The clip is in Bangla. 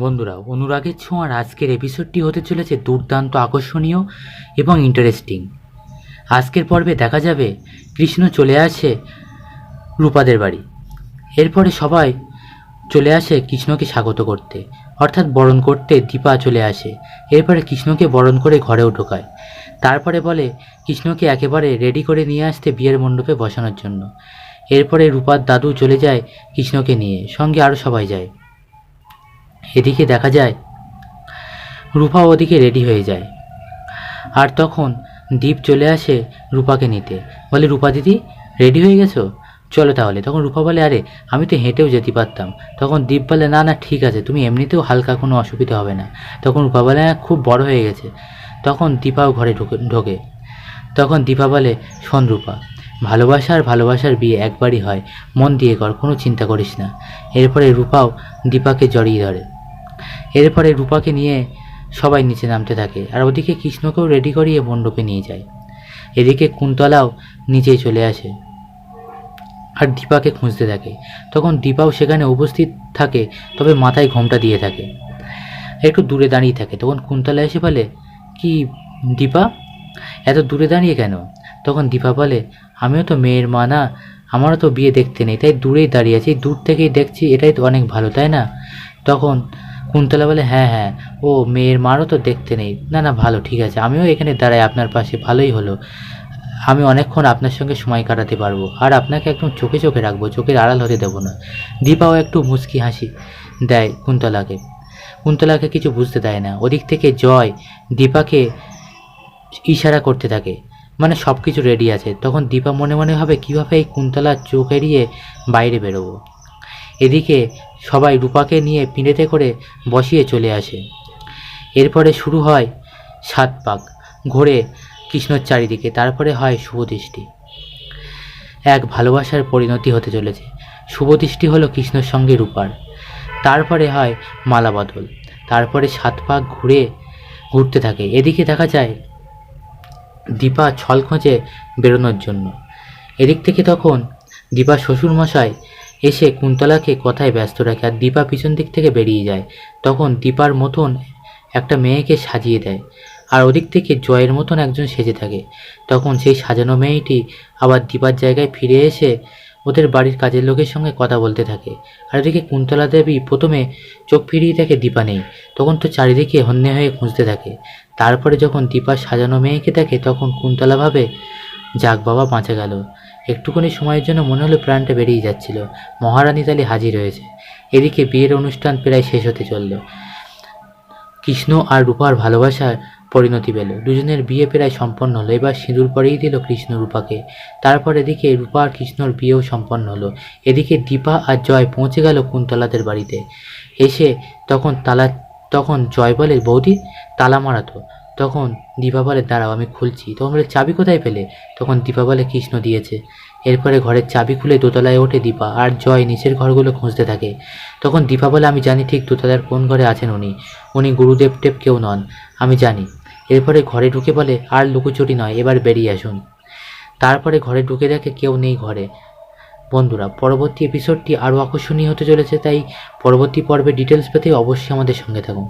বন্ধুরা, অনুরাগের ছোঁয়ার আজকের এপিসোডটি হতে চলেছে দুর্দান্ত আকর্ষণীয় এবং ইন্টারেস্টিং। আজকের পর্বে দেখা যাবে কৃষ্ণ চলে আসে রূপাদের বাড়ি। এরপরে সবাই চলে আসে কৃষ্ণকে স্বাগত করতে, অর্থাৎ বরণ করতে। দীপা চলে আসে, এরপরে কৃষ্ণকে বরণ করে ঘরেও ঢোকায়। তারপরে বলে কৃষ্ণকে একেবারে রেডি করে নিয়ে আসতে বিয়ের মণ্ডপে বসানোর জন্য। এরপরে রূপার দাদু চলে যায় কৃষ্ণকে নিয়ে, সঙ্গে আরও সবাই যায়। এদিকে দেখা যায় রূপা ওদিকে রেডি হয়ে যায়, আর তখন দীপ চলে আসে রূপাকে নিতে। বলে, রূপা দিদি রেডি হয়ে গেছো, চলো তাহলে। তখন রূপা বলে, আরে আমি তো হেঁটেও যেতে পারতাম। তখন দীপ বলে, না না ঠিক আছে, তুমি এমনিতেও হালকা, কোনো অসুবিধা হবে না। তখন রূপা বলে, খুব বড় হয়ে গেছে। তখন দীপাও ঘরে ঢোকে। তখন দীপা বলে, শোন রূপা, ভালোবাসার বিয়ে একবারই হয়, মন দিয়ে কর, কোনো চিন্তা করিস না। এরপরে রূপাও দীপাকে জড়িয়ে ধরে। এরপরে রূপাকে নিয়ে সবাই নিচে নামতে থাকে, আর ওদিকে কৃষ্ণকেও রেডি করিয়ে মণ্ডপে নিয়ে যায়। এদিকে কুন্তলাও নিচেই চলে আসে আর দীপাকে খুঁজতে থাকে। তখন দীপাও সেখানে উপস্থিত থাকে, তবে মাথায় ঘোমটা দিয়ে থাকে, একটু দূরে দাঁড়িয়ে থাকে। তখন কুন্তলা এসে বলে, কি দীপা, এত দূরে দাঁড়িয়ে কেন? তখন দীপা বলে, আমিও তো মেয়ের মা না, আমারও তো বিয়ে দেখতে নেই, তাই দূরেই দাঁড়িয়ে আছি, দূর থেকেই দেখছি, এটাই তো অনেক ভালো, তাই না? তখন কুন্তলা বলে, হ্যাঁ, ও মেয়ের মারও তো দেখতে নেই, না না ভালো, ঠিক আছে, আমিও এখানে দাঁড়াই আপনার পাশে, ভালোই হলো। আমি অনেকক্ষণ আপনার সঙ্গে সময় কাটাতে পারবো, আর আপনাকে একদম চোখে চোখে রাখবো, চোখের আড়াল হতে দেবো না। দীপাও একটু মুচকি হাসি দেয় কুন্তলাকে কিছু বুঝতে দেয় না। ওদিক থেকে জয় দীপাকে ইশারা করতে থাকে, মানে সব কিছু রেডি আছে। তখন দীপা মনে মনে ভাবে, কীভাবে এই কুন্তলার চোখ এড়িয়ে বাইরে বেরোবো। এদিকে সবাই রূপাকে নিয়ে পিঁড়েতে করে বসিয়ে চলে আসে। এরপরে শুরু হয় 7 পাক, ঘোরে কৃষ্ণর চারিদিকে। তারপরে হয় শুভদৃষ্টি, এক ভালোবাসার পরিণতি হতে চলেছে। শুভদৃষ্টি হলো কৃষ্ণর সঙ্গে রূপার। তারপরে হয় মালা বদল। তারপরে 7 পাক ঘুরতে থাকে। এদিকে দেখা যায় দীপা ছল খোঁজে বেরোনোর জন্য। এদিক থেকে তখন দীপা শ্বশুরমশাই এসে কুন্তলাকে কথায় ব্যস্ত রাখে, আর দীপা পিছন দিক থেকে বেরিয়ে যায়। তখন দীপার মতন একটা মেয়েকে সাজিয়ে দেয়, আর ওদিক থেকে জয়ের মতন একজন সেজে থাকে। তখন সেই সাজানো মেয়েটি আবার দীপার জায়গায় ফিরে এসে ওদের বাড়ির কাজের লোকের সঙ্গে কথা বলতে থাকে। আর ওদিকে কুন্তলা দেবী প্রথমে চোখ ফিরিয়ে দেখে দীপা নেই। তখন তো চারিদিকে হন্যে হয়ে খুঁজতে থাকে। তারপরে যখন দীপার সাজানো মেয়েকে দেখে, তখন কুন্তলা ভাবে, যাক বাবা, বাঁচা গেল। একটুখানি সময়ের জন্য মনে হলো প্রাণটা বেরিয়ে যাচ্ছিল। মহারানী তালি হাজির হয়েছে। এদিকে বিয়ের অনুষ্ঠান প্রায় শেষ হতে চলল। কৃষ্ণ আর রূপার ভালোবাসার পরিণতি পেল। দুজনের বিয়ে প্রায় সম্পন্ন হলো। এবার সিঁদুর পরিয়ে দিল কৃষ্ণ রূপাকে। তারপর এদিকে রূপা আর কৃষ্ণর বিয়েও সম্পন্ন হলো। এদিকে দীপা আর জয় পৌঁছে গেল কুন্তলাদের বাড়িতে। এসে তখন জয় বলে, বৌদি তালা মারা তো। তখন দীপা বলে, দাঁড়াও আমি খুলছি। তখন বলে, চাবি কোথায় পেলে? তখন দীপা বলে, কৃষ্ণ দিয়েছে। এরপরে ঘরের চাবি খুলে দোতলায় ওঠে দীপা, আর জয় নিচের ঘরগুলো খুঁজতে থাকে। তখন দীপা বলে, আমি জানি ঠিক দোতলার কোন ঘরে আছেন উনি গুরুদেব টেপ কেউ নন, আমি জানি। এরপরে ঘরে ঢুকে বলে, আর লুকোচুরি নয়, এবার বেরিয়ে আসুন। তারপরে ঘরে ঢুকে দেখে কেউ নেই ঘরে। বন্ধুরা, পরবর্তী এপিসোডটি আরও আকর্ষণীয় হতে চলেছে, তাই পরবর্তী পর্বে ডিটেলস পেতে অবশ্যই আমাদের সঙ্গে থাকুন।